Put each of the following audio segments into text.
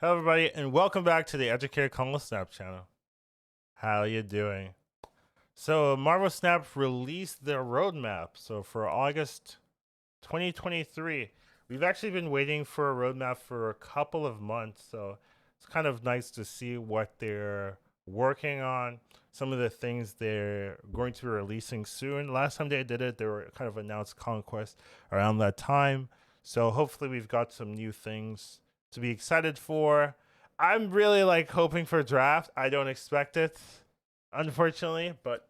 Hello, everybody, and welcome back to the Educated Conquest Snap channel. How you doing? So, Marvel Snap released their roadmap. So, for August 2023, we've actually been waiting for a roadmap for a couple of months. So, it's kind of nice to see what they're working on. Some of the things they're going to be releasing soon. Last time they did it, they were kind of announced Conquest around that time. So, hopefully, we've got some new things to be excited for. I'm really like hoping for a draft. I don't expect it, unfortunately, but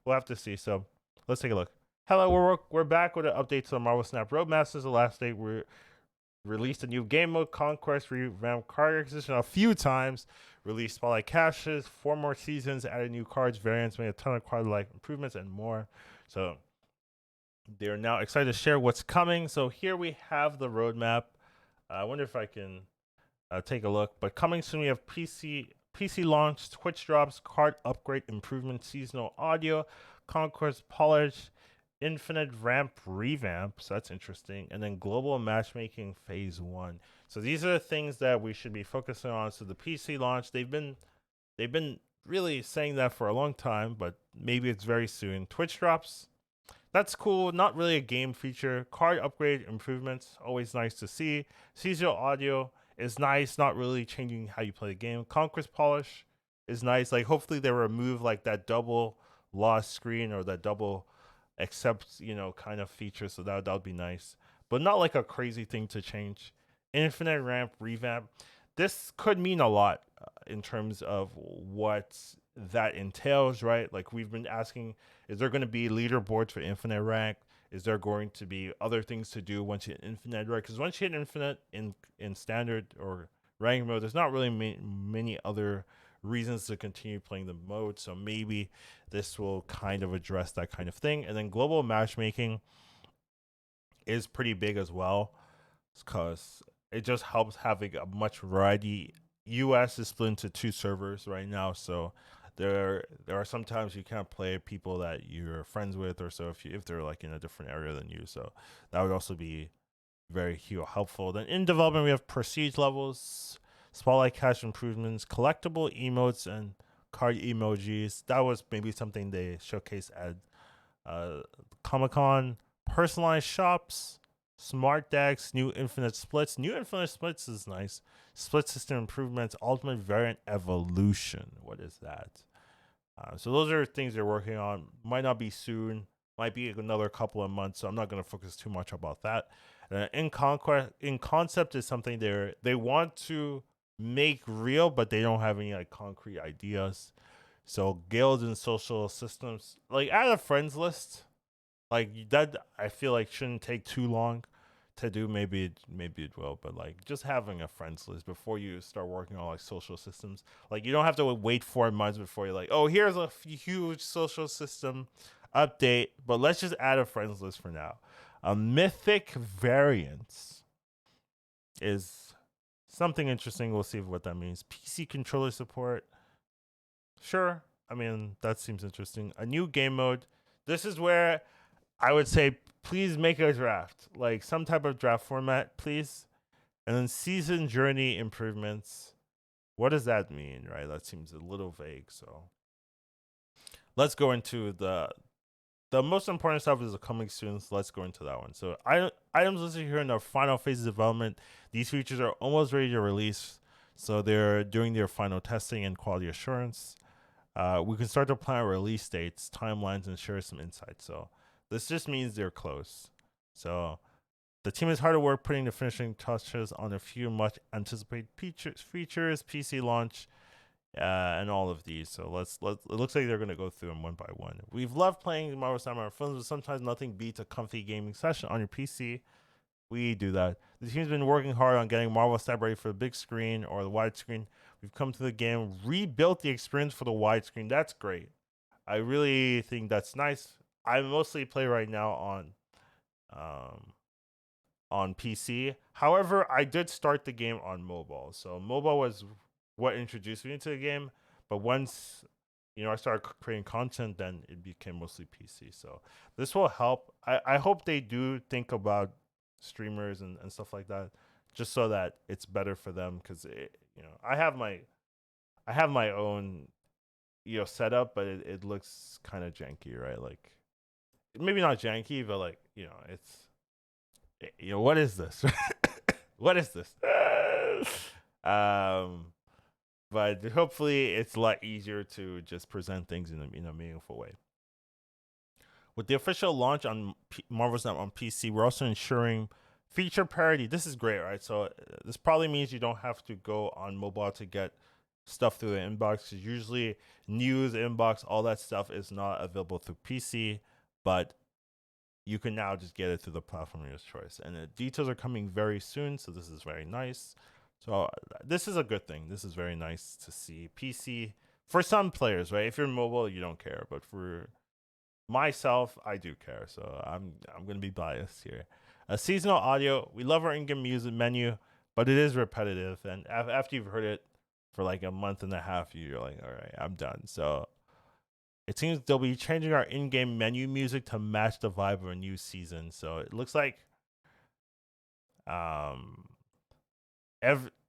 we'll have to see. So let's take a look. Hello, we're back with an update to the Marvel Snap roadmap. Since the last day, we released a new game mode, Conquest, revamped card acquisition a few times, released spotlight caches, 4 more seasons, added new cards, variants, made a ton of card-like improvements, and more. So they're now excited to share what's coming. So here we have the roadmap. I wonder if I can take a look. But coming soon, we have PC launch, Twitch drops, card upgrade, improvement, seasonal audio, Conquest Polish, infinite ramp revamp. So that's interesting. And then global matchmaking phase 1. So these are the things that we should be focusing on. So the PC launch, they've been really saying that for a long time, but maybe it's very soon. Twitch drops. That's cool. Not really a game feature. Card upgrade improvements, always nice to see. Seasonal audio is nice, not really changing how you play the game. Conquest Polish is nice. Like hopefully they remove like that double lost screen or that double accept, kind of feature. So that would be nice. But not like a crazy thing to change. Infinite ramp revamp. This could mean a lot in terms of what that entails, right? Like we've been asking, is there going to be leaderboards for infinite rank? Is there going to be other things to do once you hit infinite, right? Because once you hit infinite in standard or rank mode, there's not really many other reasons to continue playing the mode. So maybe this will kind of address that kind of thing. And then global matchmaking is pretty big as well, because it just helps having a much variety. US is split into 2 servers right now, so there are sometimes you can't play people that you're friends with, or so if they're like in a different area than you. So that would also be very helpful. Then in development, we have prestige levels, spotlight cache improvements, collectible emotes, and card emojis. That was maybe something they showcased at Comic Con. Personalized shops, smart decks, new infinite splits. New infinite splits is nice. Split system improvements, ultimate variant evolution. What is that? So those are things they're working on. Might not be soon. Might be another couple of months. So I'm not going to focus too much about that. In concept is something they want to make real, but they don't have any like concrete ideas. So guilds and social systems, like add a friends list, like that. I feel like shouldn't take too long to do. Maybe it will, but like just having a friends list before you start working on like social systems. Like you don't have to wait 4 months before you're like, oh, here's a huge social system update, but let's just add a friends list for now. Mythic Variants is something interesting. We'll see what that means. PC controller support. Sure. I mean, that seems interesting. A new game mode. This is where I would say please make a draft, like some type of draft format, please. And then season journey improvements. What does that mean, right? That seems a little vague. So let's go into the most important stuff is the coming soon. So let's go into that one. So items listed here in the final phase of development. These features are almost ready to release. So they're doing their final testing and quality assurance. We can start to plan release dates, timelines, and share some insights. So this just means they're close. So the team is hard at work putting the finishing touches on a few much anticipated features, PC launch, and all of these. So it looks like they're going to go through them one by one. We've loved playing Marvel Snap on our phones, but sometimes nothing beats a comfy gaming session on your PC. We do that. The team's been working hard on getting Marvel Snap ready for the big screen or the widescreen. We've come to the game, rebuilt the experience for the widescreen. That's great. I really think that's nice. I mostly play right now on PC. However, I did start the game on mobile. So mobile was what introduced me to the game. But once I started creating content, then it became mostly PC. So this will help. I hope they do think about streamers and stuff like that just so that it's better for them. Because I have my own setup, but it looks kind of janky, right? Like maybe not janky, but like it's what is this? What is this? um, but hopefully it's a lot easier to just present things in a meaningful way. With the official launch on Marvel's Snap on PC, we're also ensuring feature parity. This is great, right? So this probably means you don't have to go on mobile to get stuff through the inbox. Because usually news, inbox, all that stuff is not available through PC, but you can now just get it through the platform of your choice. And the details are coming very soon, so this is very nice. So this is a good thing. This is very nice to see. PC for some players, right? If you're mobile, you don't care, but for myself, I do care. So I'm gonna be biased here. Seasonal audio. We love our in-game music menu, but it is repetitive, and after you've heard it for like a month and a half, you're like, all right, I'm done. So it seems they'll be changing our in-game menu music to match the vibe of a new season. So it looks like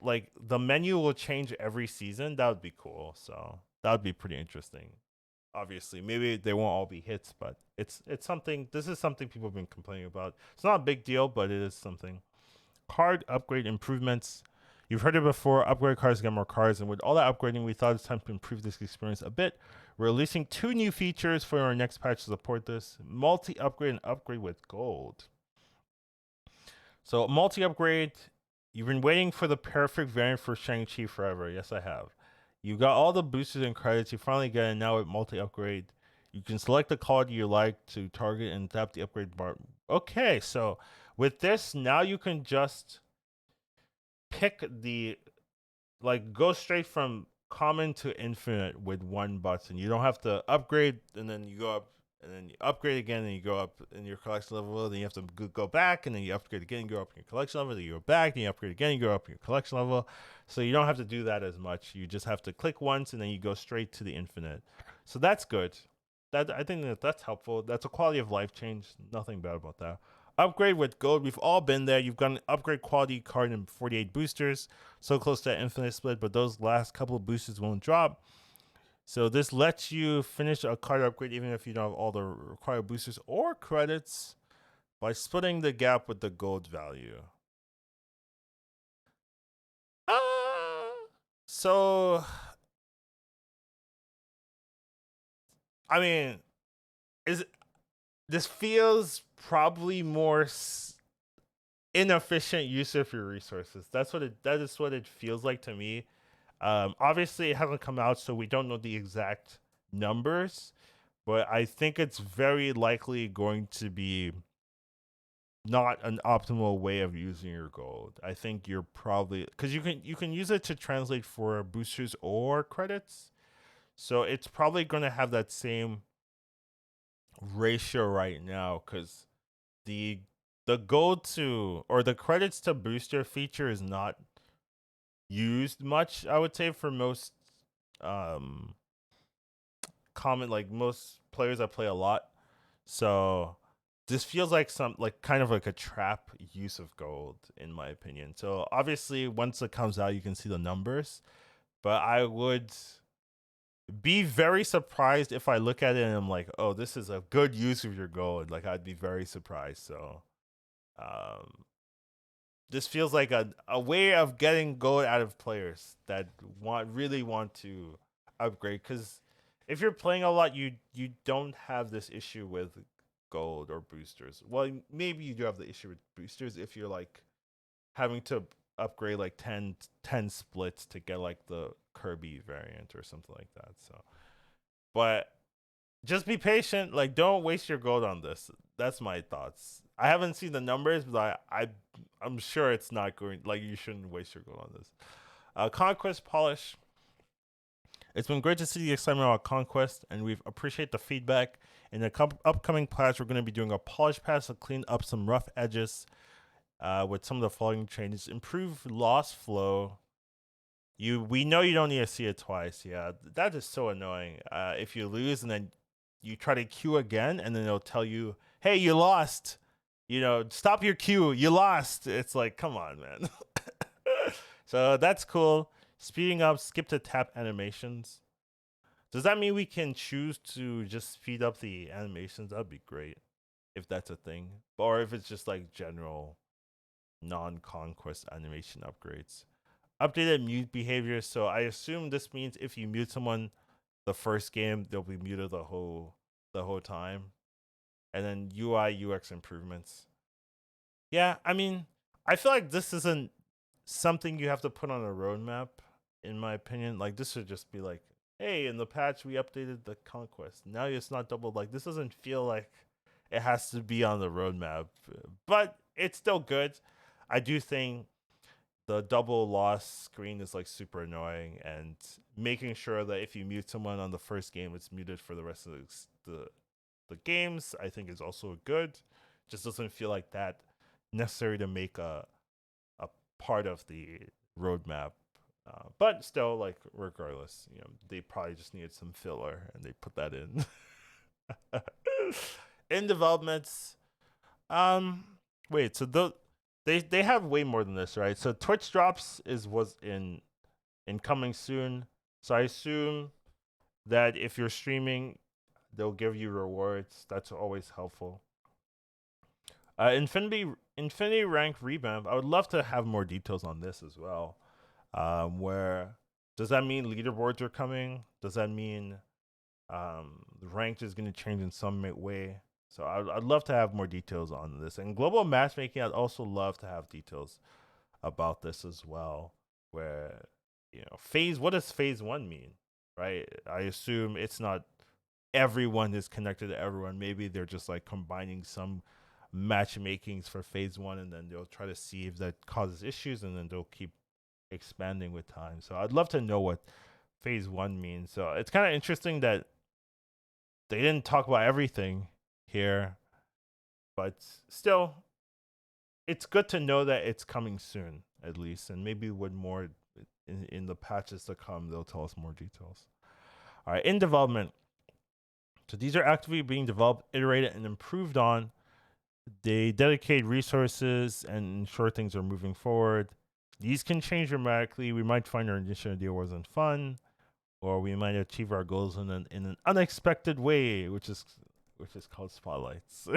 like the menu will change every season. That would be cool. So that would be pretty interesting. Obviously, maybe they won't all be hits, but it's something. This is something people have been complaining about. It's not a big deal, but it is something. Card upgrade improvements. You've heard it before. Upgrade cards get more cards, and with all that upgrading, we thought it's time to improve this experience a bit. We're releasing 2 new features for our next patch to support this: multi-upgrade and upgrade with gold. So multi-upgrade, you've been waiting for the perfect variant for Shang-Chi forever. Yes, I have. You got all the boosters and credits. You finally get it now with multi-upgrade. You can select the quality you like to target and tap the upgrade bar. Okay, so with this, now you can just pick go straight from common to infinite with one button. You don't have to upgrade and then you go up and then you upgrade again and you go up in your collection level. Then you have to go back and then you upgrade again and go up in your collection level. Then you go back and you upgrade again and you go up in your collection level. So you don't have to do that as much. You just have to click once and then you go straight to the infinite. So that's good. I think that's helpful. That's a quality of life change. Nothing bad about that. Upgrade with gold. We've all been there. You've got an upgrade quality card and 48 boosters. So close to that infinite split, but those last couple of boosters won't drop. So this lets you finish a card upgrade even if you don't have all the required boosters or credits by splitting the gap with the gold value. So I mean, this feels probably more inefficient use of your resources. That is what it feels like to me. Obviously, it hasn't come out, so we don't know the exact numbers, but I think it's very likely going to be not an optimal way of using your gold. I think you're probably because you can use it to translate for boosters or credits, so it's probably going to have that same ratio right now because the gold to or the credits to booster feature is not used much, I would say, for most common like most players that play a lot. So this feels like kind of like a trap use of gold in my opinion. So obviously once it comes out you can see the numbers, but I would be very surprised if I look at it and I'm like, oh, this is a good use of your gold. Like I'd be very surprised. So this feels like a way of getting gold out of players that really want to upgrade. Because if you're playing a lot, you don't have this issue with gold or boosters. Well, maybe you do have the issue with boosters if you're like having to upgrade like 10 splits to get like the Kirby variant or something like that. So, but just be patient. Like, don't waste your gold on this. That's my thoughts. I haven't seen the numbers, but I'm sure it's not going. Like, you shouldn't waste your gold on this. Conquest Polish. It's been great to see the excitement about Conquest, and we appreciate the feedback. In the upcoming patch, we're going to be doing a polish patch to clean up some rough edges with some of the following changes. Improve loss flow. We know you don't need to see it twice. Yeah, that is so annoying. If you lose and then you try to queue again, and then it'll tell you, "Hey, you lost. Stop your queue. You lost." It's like, come on, man. So that's cool. Speeding up skip to tap animations. Does that mean we can choose to just speed up the animations? That'd be great if that's a thing. Or if it's just like general non-conquest animation upgrades. Updated mute behavior. So I assume this means if you mute someone the first game, they'll be muted the whole time. And then UI UX improvements. Yeah, I mean, I feel like this isn't something you have to put on a roadmap, in my opinion. Like this should just be like, hey, in the patch we updated the conquest. Now it's not double. Like this doesn't feel like it has to be on the roadmap, but it's still good. I do think the double loss screen is like super annoying, and making sure that if you mute someone on the first game, it's muted for the rest of the games, I think is also good. Just doesn't feel like that necessary to make a part of the roadmap. But still, like regardless, they probably just needed some filler and they put that in. In developments, um, wait, so they have way more than this, right? So Twitch drops was in coming soon. So I assume that if you're streaming, they'll give you rewards. That's always helpful. Infinity rank revamp. I would love to have more details on this as well. Where does that mean leaderboards are coming? Does that mean the ranked is going to change in some way? So I'd love to have more details on this. And global matchmaking, I'd also love to have details about this as well. Where what does phase 1 mean? Right? I assume it's not everyone is connected to everyone. Maybe they're just like combining some matchmakings for phase 1, and then they'll try to see if that causes issues, and then they'll keep expanding with time. So I'd love to know what phase 1 means. So it's kind of interesting that they didn't talk about everything here, but still, it's good to know that it's coming soon, at least, and maybe with more in the patches to come, they'll tell us more details. All right, in development. So these are actively being developed, iterated, and improved on. They dedicate resources and ensure things are moving forward. These can change dramatically. We might find our initial idea wasn't fun, or we might achieve our goals in an unexpected way, which is called spotlights.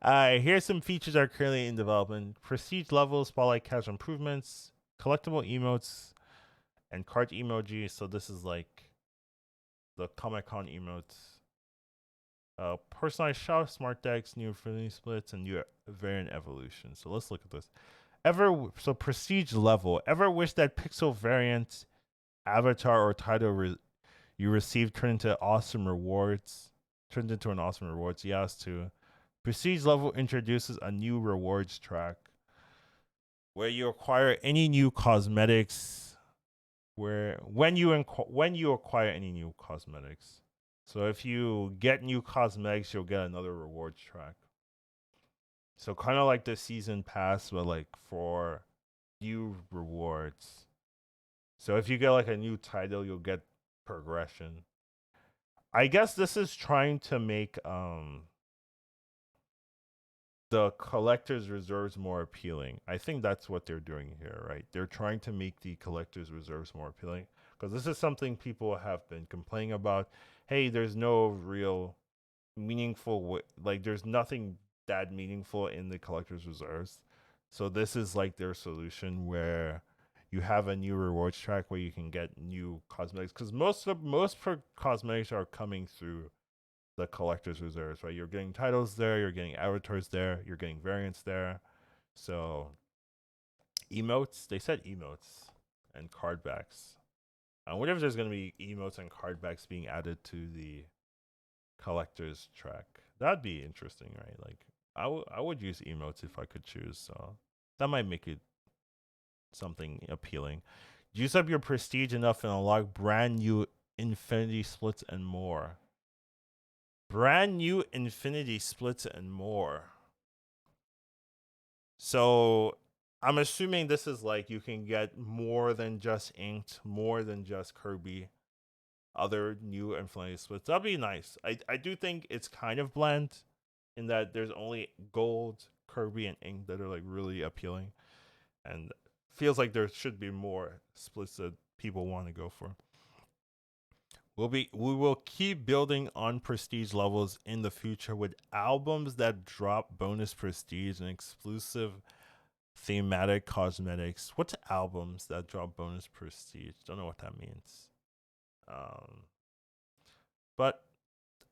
Here's some features that are currently in development: prestige level, spotlight cache improvements, collectible emotes, and card emojis. So this is like the Comic Con emotes. Personalized shop, smart decks, new affinity splits, and new variant evolution. So let's look at this. So prestige level. Ever wish that pixel variant, avatar, or title you received turned into awesome rewards? Turned into an awesome rewards. Yes, too. Prestige level introduces a new rewards track where you acquire any new cosmetics. When you acquire any new cosmetics. So if you get new cosmetics, you'll get another rewards track. So kind of like the season pass, but like for new rewards. So if you get like a new title, you'll get progression. I guess this is trying to make the collector's reserves more appealing. I think that's what they're doing here, right? They're trying to make the collector's reserves more appealing, because this is something people have been complaining about. Hey, there's no real meaningful like there's nothing that meaningful in the collector's reserves. So this is like their solution, where you have a new rewards track where you can get new cosmetics, because most cosmetics are coming through the collector's reserves, right? You're getting titles there, you're getting avatars there, you're getting variants there. So emotes, they said emotes and card backs. I wonder if there's going to be emotes and card backs being added to the collector's track. That'd be interesting, right? Like I would use emotes if I could choose. So that might make it something appealing. Juice up your prestige enough and unlock brand new infinity splits and more. Brand new infinity splits and more. So I'm assuming this is like you can get more than just inked, more than just Kirby, other new infinity splits. That'd be nice. I do think it's kind of bland in that there's only gold, Kirby, and ink that are like really appealing. And feels like there should be more splits that people want to go for. We will keep building on prestige levels in the future with albums that drop bonus prestige and exclusive thematic cosmetics. What's albums that drop bonus prestige? Don't know what that means. But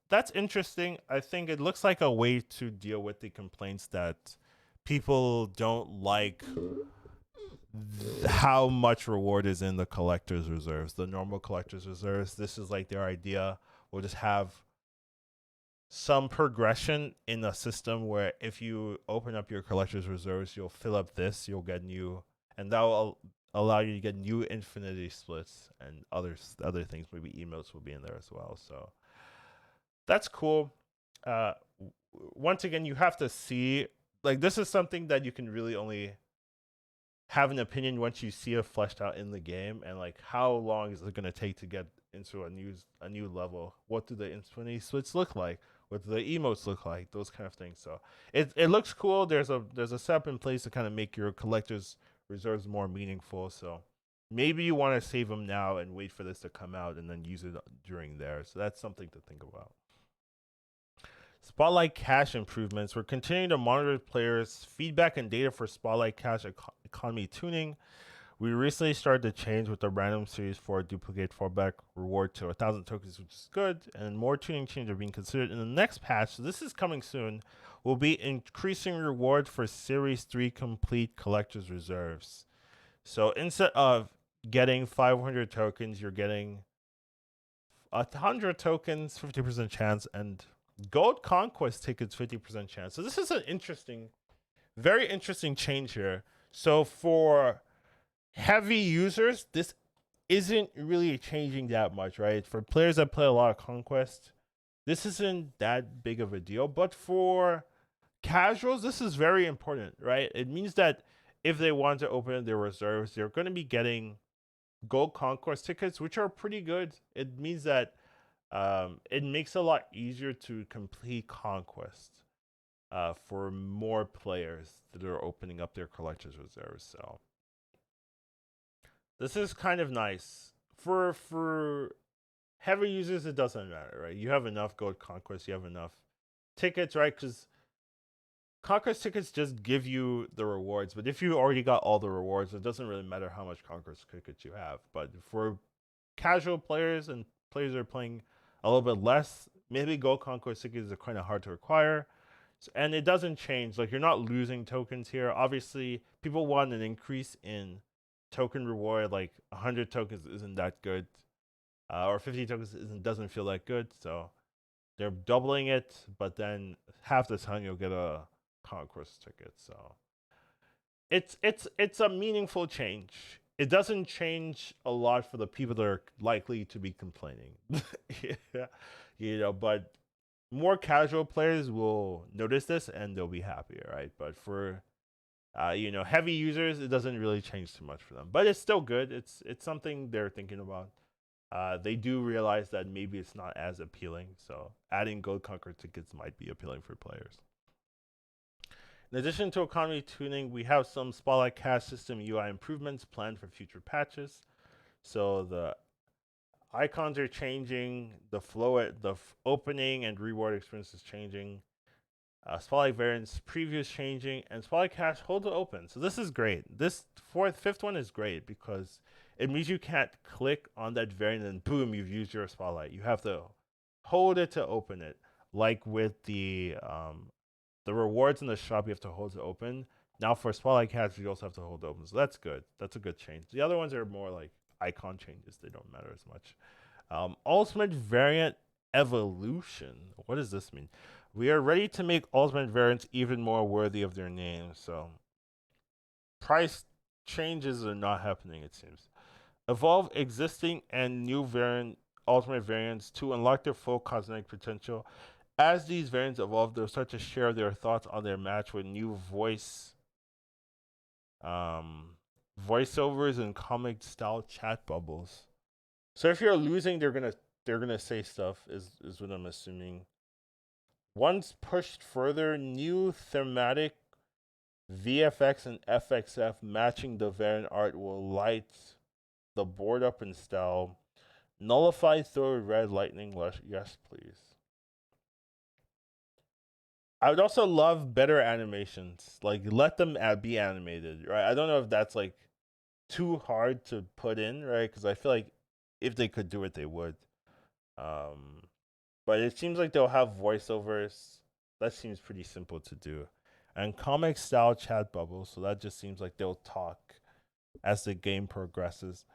that's interesting. I think it looks like a way to deal with the complaints that people don't like how much reward is in the collector's reserves, the normal collector's reserves. This is like their idea. We'll just have some progression in a system where if you open up your collector's reserves, you'll fill up this, you'll get new, and that will allow you to get new infinity splits and other things. Maybe emotes will be in there as well. So that's cool. Once again, you have to see, like, this is something that you can really only have an opinion once you see it fleshed out in the game, and like how long is it going to take to get into a new level? What do the infinity splits look like? What do the emotes look like? Those kind of things. So it looks cool. There's a setup in place to kind of make your collector's reserves more meaningful. So maybe you want to save them now and wait for this to come out and then use it during there. So that's something to think about. Spotlight Cache improvements. We're continuing to monitor players' feedback and data for Spotlight Cache economy tuning. We recently started to change with the random series for duplicate fallback reward to 1,000 tokens, which is good. And more tuning changes are being considered in the next patch. So this is coming soon. We'll be increasing reward for Series 3 complete collector's reserves. So instead of getting 500 tokens, you're getting 100 tokens, 50% chance, and Gold Conquest tickets, 50% chance. So this is an interesting, very interesting change here. So for heavy users, this isn't really changing that much, right? For players that play a lot of Conquest, this isn't that big of a deal. But for casuals, this is very important, right? It means that if they want to open their reserves, they're going to be getting Gold Conquest tickets, which are pretty good. It means that it makes it a lot easier to complete Conquest for more players that are opening up their collector's reserves. So this is kind of nice. For heavy users, it doesn't matter, right? You have enough Gold Conquest, you have enough tickets, right? Because Conquest tickets just give you the rewards, but if you already got all the rewards, it doesn't really matter how much Conquest tickets you have. But for casual players and players that are playing a little bit less, maybe Gold Conquest tickets are kind of hard to acquire. And it doesn't change. Like, you're not losing tokens here. Obviously, people want an increase in token reward. Like 100 tokens isn't that good, or 50 tokens doesn't feel that good. So they're doubling it, but then half the time you'll get a Conquest ticket. So it's a meaningful change. It doesn't change a lot for the people that are likely to be complaining. Yeah, but more casual players will notice this and they'll be happier, right? But for heavy users, it doesn't really change too much for them. But it's still good. It's something they're thinking about. They do realize that maybe it's not as appealing, so adding Gold Conquer tickets might be appealing for players. In addition to economy tuning, we have some Spotlight Cache system UI improvements planned for future patches. So the icons are changing, the flow, the opening and reward experience is changing. Spotlight Variants preview is changing, and Spotlight Cache hold to open. So this is great. This fifth one is great because it means you can't click on that variant and boom, you've used your Spotlight. You have to hold it to open it. Like with the rewards in the shop, you have to hold to open. Now for Spotlight Cache, you also have to hold open. So that's good. That's a good change. The other ones are more like icon changes. They don't matter as much. Ultimate Variant Evolution. What does this mean? We are ready to make Ultimate Variants even more worthy of their name. So price changes are not happening, it seems. Evolve existing and new Ultimate Variants to unlock their full cosmetic potential. As these variants evolve, they'll start to share their thoughts on their match with new voiceovers and comic style chat bubbles. So if you're losing, they're gonna say stuff, is what I'm assuming. Once pushed further, new thematic VFX and FXF matching the variant art will light the board up in style. Nullify throw red lightning. Yes, please. I would also love better animations. Like, let them be animated, right? I don't know if that's like too hard to put in, right? Because I feel like if they could do it, they would. But it seems like they'll have voiceovers. That seems pretty simple to do. And comic style chat bubbles, so that just seems like they'll talk as the game progresses.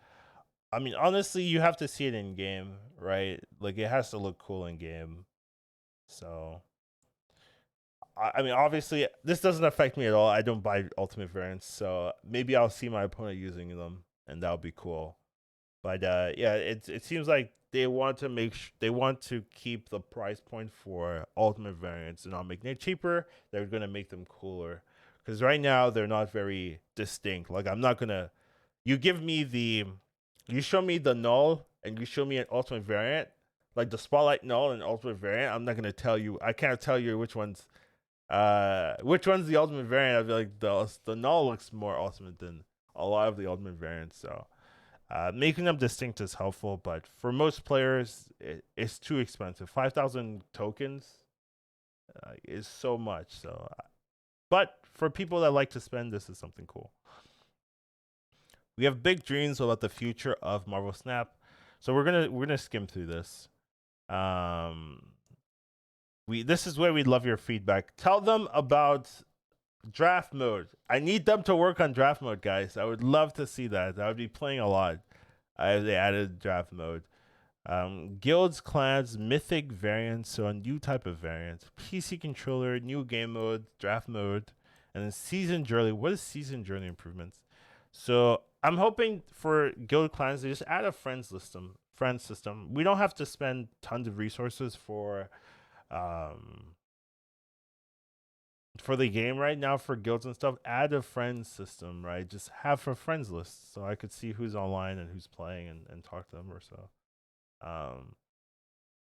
I mean, honestly, you have to see it in game, right? Like, it has to look cool in game. So, I mean, obviously, this doesn't affect me at all. I don't buy Ultimate Variants, so maybe I'll see my opponent using them, and that'll be cool. But yeah, it seems like they want to they want to keep the price point for Ultimate Variants and not making it cheaper. They're gonna make them cooler, because right now they're not very distinct. Like, I'm not gonna. You give me you show me the null and you show me an Ultimate Variant, like the Spotlight null and Ultimate Variant. I'm not gonna tell you. I can't tell you which one's the Ultimate Variant. I feel like the null looks more ultimate than a lot of the Ultimate Variants. So making them distinct is helpful, but for most players, it's too expensive. 5,000 tokens is so much. So, but for people that like to spend, this is something cool. We have big dreams about the future of Marvel Snap, so we're gonna skim through this. This is where we'd love your feedback. Tell them about draft mode. I need them to work on draft mode, guys. I would love to see that. I would be playing a lot if they added draft mode. Guilds, clans, mythic variants, so a new type of variant. PC controller, new game mode, draft mode, and then season journey. What is season journey improvements? So I'm hoping for guild clans to just add a friends system. We don't have to spend tons of resources for the game right now for guilds and stuff. Add a friends system, right? Just have a friends list so I could see who's online and who's playing and talk to them or so.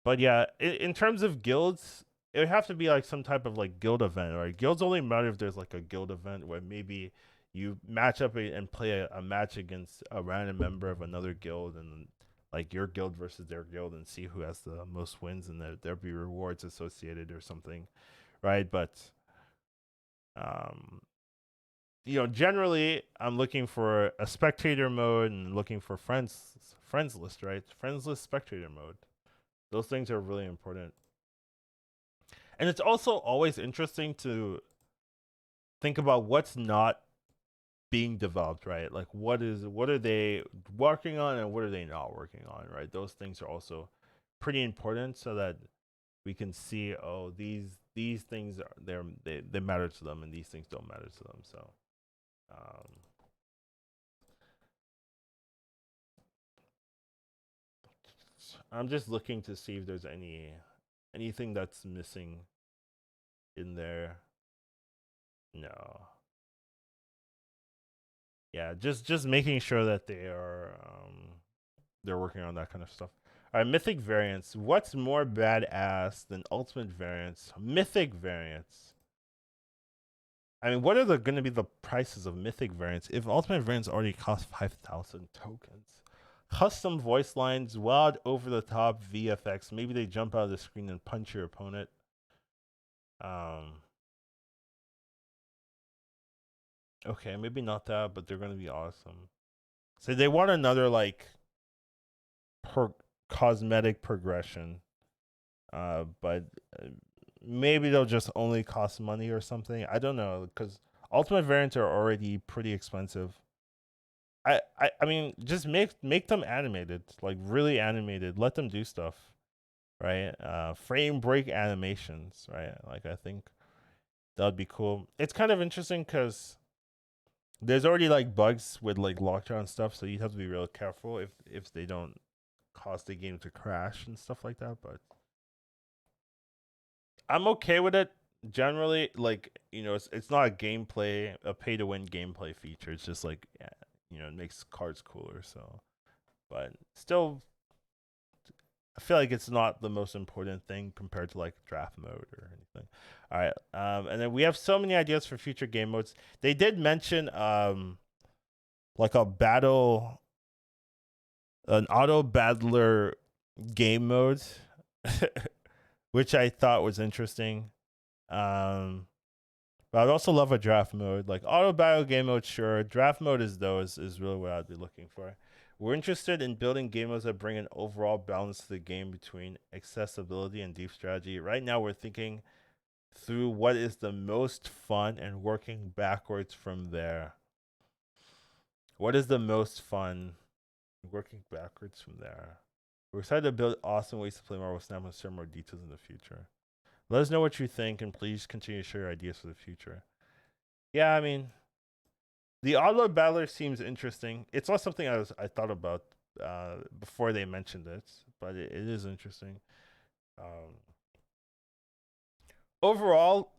But yeah, in terms of guilds, it would have to be like some type of like guild event, right? Guilds only matter if there's like a guild event where maybe you match up and play a match against a random member of another guild, and like your guild versus their guild, and see who has the most wins, and there'll be rewards associated or something, right? But generally I'm looking for a spectator mode and looking for friends list, right? Friends list, spectator mode. Those things are really important. And it's also always interesting to think about what's not being developed, right? Like what are they working on and what are they not working on, right? Those things are also pretty important so that we can see, oh, these things they matter to them and these things don't matter to them. So I'm just looking to see if there's anything that's missing in there. No. Yeah, just making sure that they're working on that kind of stuff. All right, Mythic Variants. What's more badass than Ultimate Variants? Mythic Variants. I mean, what are going to be the prices of Mythic Variants if Ultimate Variants already cost 5,000 tokens? Custom voice lines, wild over the top VFX. Maybe they jump out of the screen and punch your opponent. Okay, maybe not that, but they're going to be awesome. So they want another like cosmetic progression, but maybe they'll just only cost money or something. I don't know, because Ultimate Variants are already pretty expensive. I mean, just make them animated, like really animated. Let them do stuff, right? Frame break animations, right? Like I think that would be cool. It's kind of interesting because there's already like bugs with like lockdown stuff, so you have to be real careful if they don't cause the game to crash and stuff like that. But I'm okay with it generally. Like, it's not a pay to win gameplay feature. It's just like, it makes cards cooler. So, but still, I feel like it's not the most important thing compared to like draft mode or anything. All right, and then we have so many ideas for future game modes. They did mention like an auto battler game mode, which I thought was interesting. But I'd also love a draft mode, like auto battle game mode. Sure, draft mode is really what I'd be looking for. We're interested in building game modes that bring an overall balance to the game between accessibility and deep strategy. Right now, we're thinking through what is the most fun and working backwards from there. What is the most fun? Working backwards from there. We're excited to build awesome ways to play Marvel Snap and share more details in the future. Let us know what you think, and please continue to share your ideas for the future. Yeah, I mean, the auto battler seems interesting. It's not something I thought about before they mentioned it, but it is interesting. Overall,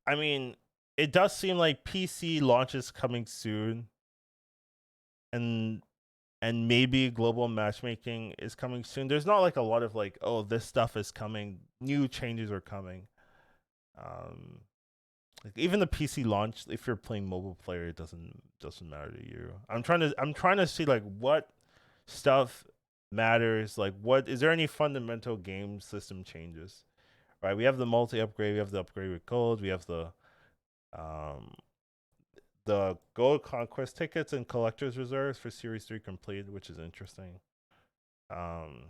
I mean, it does seem like PC launches coming soon, and maybe global matchmaking is coming soon. There's not like a lot of like, oh, this stuff is coming, new changes are coming. Like even the PC launch, if you're playing mobile player, it doesn't matter to you. I'm trying to see like what stuff matters. Like, what is there any fundamental game system changes? Right, we have the multi upgrade, we have the upgrade with gold, we have the gold conquest tickets and collector's reserves for Series 3 complete, which is interesting. And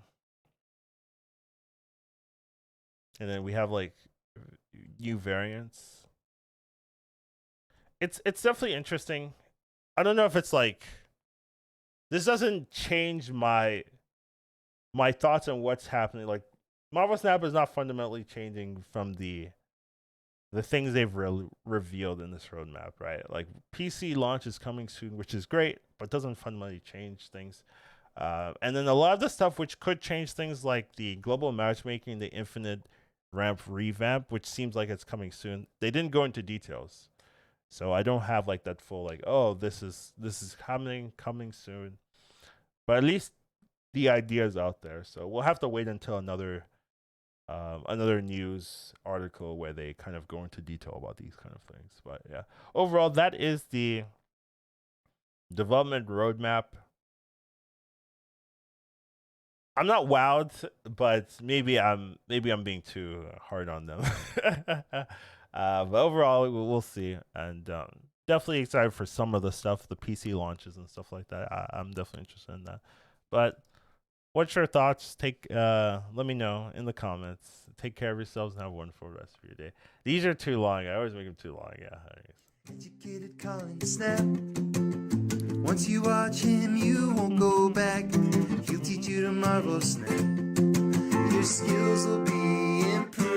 then we have like new variants. It's definitely interesting. I don't know if it's like, this doesn't change my thoughts on what's happening. Like, Marvel Snap is not fundamentally changing from the things they've revealed in this roadmap, right? Like, PC launch is coming soon, which is great, but doesn't fundamentally change things. And then a lot of the stuff which could change things, like the global matchmaking, the infinite ramp revamp, which seems like it's coming soon. They didn't go into details, so I don't have like that full like, oh, this is coming soon. But at least the idea is out there. So we'll have to wait until another news article where they kind of go into detail about these kind of things. But yeah, overall, that is the development roadmap. I'm not wowed, but maybe I'm being too hard on them. But overall, we'll see, and definitely excited for some of the stuff, the PC launches and stuff like that. I'm definitely interested in that. But what's your thoughts? Let me know in the comments. Take care of yourselves and have a wonderful rest of your day. These are too long. I always make them too long. Yeah. Educated Colin Snap. Once you watch him, you won't go back. He'll teach you to Marvel Snap. Your skills will be improved.